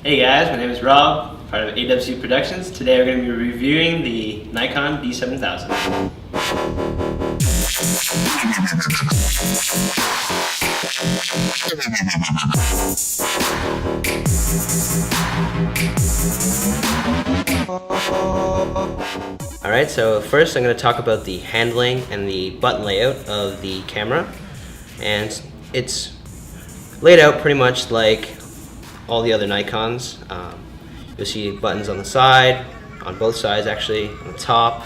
Hey guys, my name is Rob, part of AWC Productions. Today we're going to be reviewing the Nikon D7000. Alright, so first I'm going to talk about the handling and the button layout of the camera. And it's laid out pretty much like all the other Nikons. You'll see buttons on the side, on both sides actually, on the top.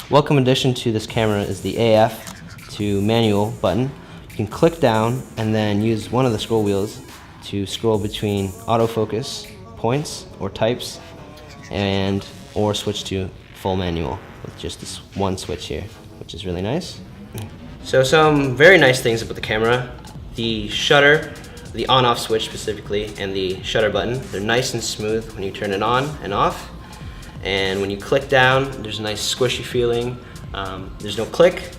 Welcome addition to this camera is the AF to manual button. You can click down and then use one of the scroll wheels to scroll between autofocus points or types or switch to full manual with just this one switch here, which is really nice. So some very nice things about the camera. The shutter, the on-off switch specifically, and the shutter button, they're nice and smooth when you turn it on and off. And when you click down, there's a nice squishy feeling. There's no click,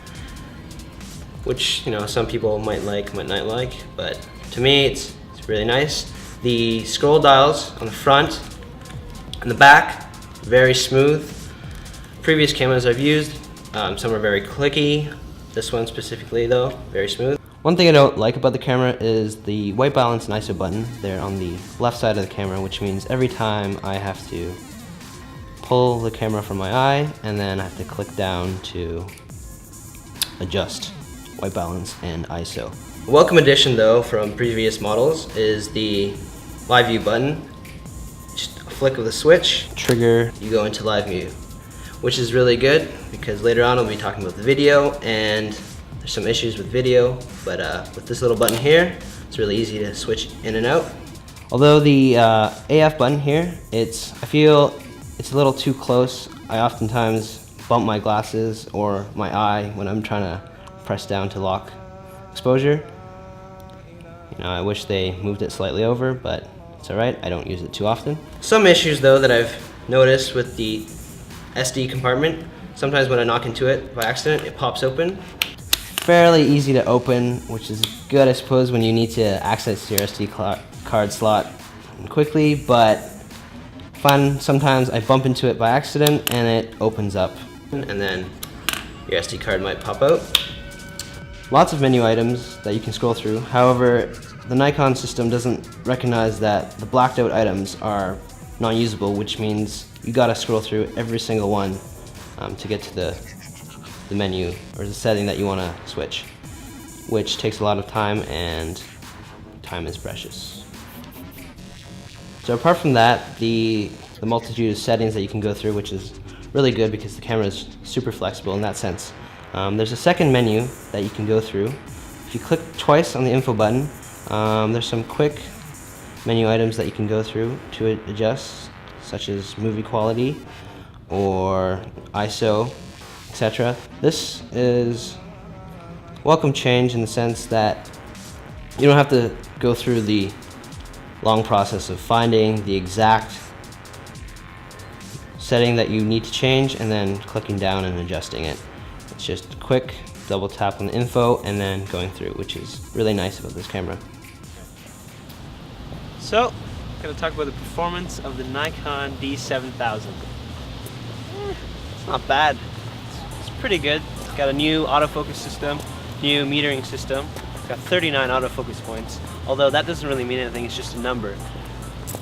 which some people might like, might not like, but to me it's really nice. The scroll dials on the front and the back, very smooth. Previous cameras I've used, some are very clicky. This one specifically though, very smooth. One thing I don't like about the camera is the white balance and ISO button. They're on the left side of the camera, which means every time I have to pull the camera from my eye and then I have to click down to adjust white balance and ISO. Welcome addition though from previous models is the live view button. Just a flick of the switch, trigger, you go into live view, which is really good because later on I'll be talking about the video and there's some issues with video, but with this little button here, it's really easy to switch in and out. Although the AF button here, I feel it's a little too close. I oftentimes bump my glasses or my eye when I'm trying to press down to lock exposure. I wish they moved it slightly over, but it's alright, I don't use it too often. Some issues though that I've noticed with the SD compartment, sometimes when I knock into it by accident, it pops open. Fairly easy to open, which is good I suppose when you need to access your SD card slot quickly, but sometimes I bump into it by accident and it opens up and then your SD card might pop out. Lots of menu items that you can scroll through. However, the Nikon system doesn't recognize that the blacked out items are non-usable, which means you gotta scroll through every single one to get to the menu or the setting that you want to switch, which takes a lot of time and time is precious. So apart from that, the multitude of settings that you can go through, which is really good because the camera is super flexible in that sense. There's a second menu that you can go through. If you click twice on the info button, there's some quick menu items that you can go through to adjust, such as movie quality or ISO, etc. This is welcome change in the sense that you don't have to go through the long process of finding the exact setting that you need to change and then clicking down and adjusting it. It's just a quick double tap on the info and then going through, which is really nice about this camera. So, I'm going to talk about the performance of the Nikon D7000. It's not bad. It's pretty good. It's got a new autofocus system, new metering system. It's got 39 autofocus points, although that doesn't really mean anything, it's just a number.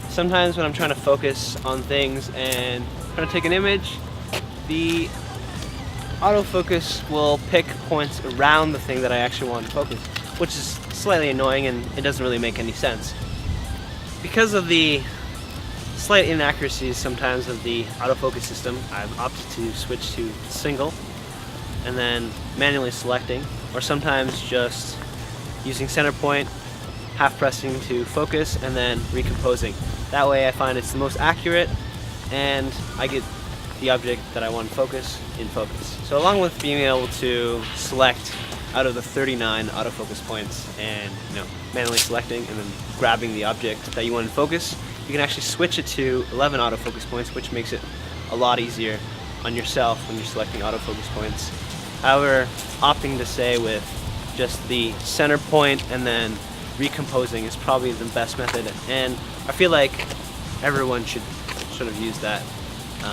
Sometimes when I'm trying to focus on things and trying to take an image, the autofocus will pick points around the thing that I actually want to focus, which is slightly annoying and it doesn't really make any sense. Because of the slight inaccuracies sometimes of the autofocus system, I've opted to switch to single and then manually selecting, or sometimes just using center point, half pressing to focus and then recomposing. That way I find it's the most accurate and I get the object that I want to focus in focus. So along with being able to select out of the 39 autofocus points and manually selecting and then grabbing the object that you want to focus, you can actually switch it to 11 autofocus points, which makes it a lot easier on yourself when you're selecting autofocus points. However, opting to stay with just the center point and then recomposing is probably the best method, and I feel like everyone should sort of use that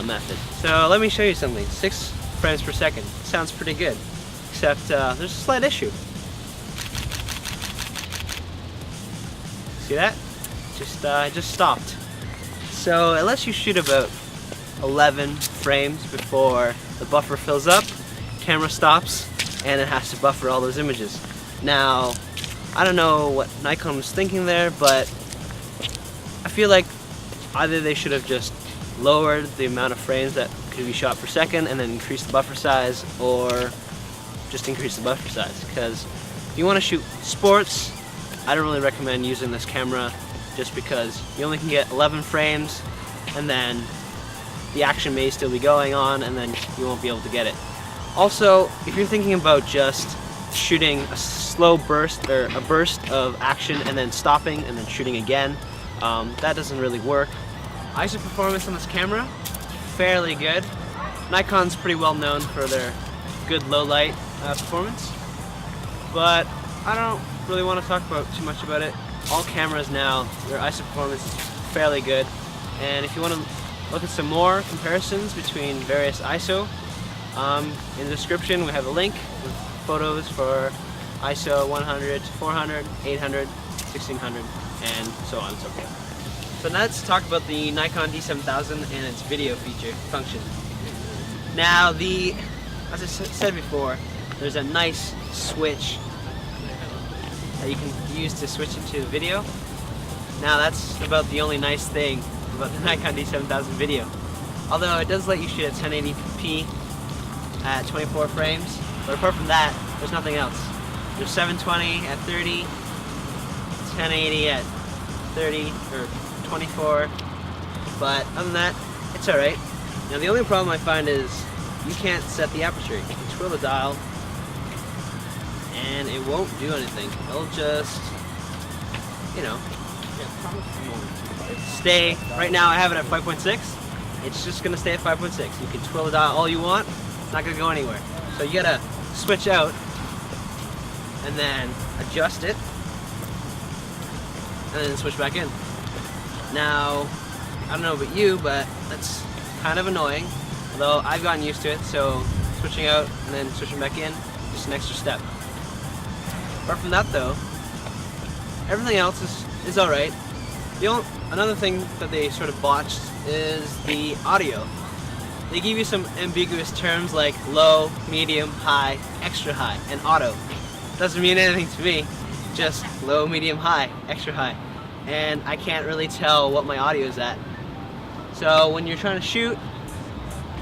method. So let me show you something. 6 frames per second sounds pretty good, except there's a slight issue. See that? Just stopped. So it lets you shoot about 11 frames before the buffer fills up, camera stops, and it has to buffer all those images. Now, I don't know what Nikon was thinking there, but I feel like either they should have just lowered the amount of frames that could be shot per second and then increase the buffer size, or just increase the buffer size. Because if you want to shoot sports, I don't really recommend using this camera, just because you only can get 11 frames and then the action may still be going on and then you won't be able to get it. Also, if you're thinking about just shooting a slow burst or a burst of action and then stopping and then shooting again, that doesn't really work. ISO performance on this camera, fairly good. Nikon's pretty well known for their good low light performance, but I don't really want to talk too much about it. All cameras now, their ISO performance is fairly good, and if you want to look at some more comparisons between various ISO, in the description we have a link with photos for ISO 100, 400, 800, 1600, and so on and so forth. So now let's talk about the Nikon D7000 and its video feature function. Now, as I said before, there's a nice switch that you can use to switch into video. Now that's about the only nice thing about the Nikon D7000 video. Although it does let you shoot at 1080p at 24 frames, but apart from that, there's nothing else. There's 720 at 30, 1080 at 30 or 24, but other than that, it's alright. Now the only problem I find is you can't set the aperture. You can twirl the dial and it won't do anything. It'll just, you know, stay. Right now I have it at 5.6. It's just gonna stay at 5.6. You can twirl the dial all you want. It's not gonna go anywhere. So you gotta switch out and then adjust it and then switch back in. Now, I don't know about you, but that's kind of annoying. Although I've gotten used to it, so switching out and then switching back in, just an extra step. Apart from that though, everything else is alright. Another thing that they sort of botched is the audio. They give you some ambiguous terms like low, medium, high, extra high, and auto. Doesn't mean anything to me, just low, medium, high, extra high. And I can't really tell what my audio is at. So when you're trying to shoot,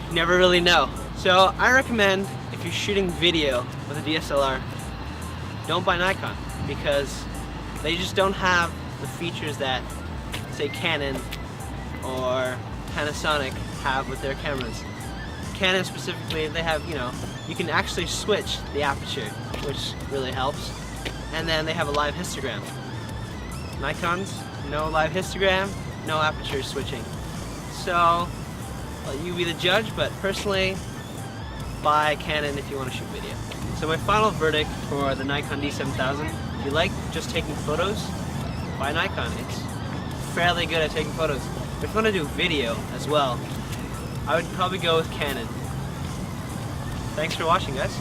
you never really know. So I recommend, if you're shooting video with a DSLR, don't buy Nikon, because they just don't have the features that, say, Canon or Panasonic have with their cameras. Canon specifically, they have, you can actually switch the aperture, which really helps. And then they have a live histogram. Nikon's, no live histogram, no aperture switching. So, well, you be the judge, but personally, buy Canon if you want to shoot video. So my final verdict for the Nikon D7000, if you like just taking photos, buy Nikon. It's fairly good at taking photos. If you want to do video as well, I would probably go with Canon. Thanks for watching, guys.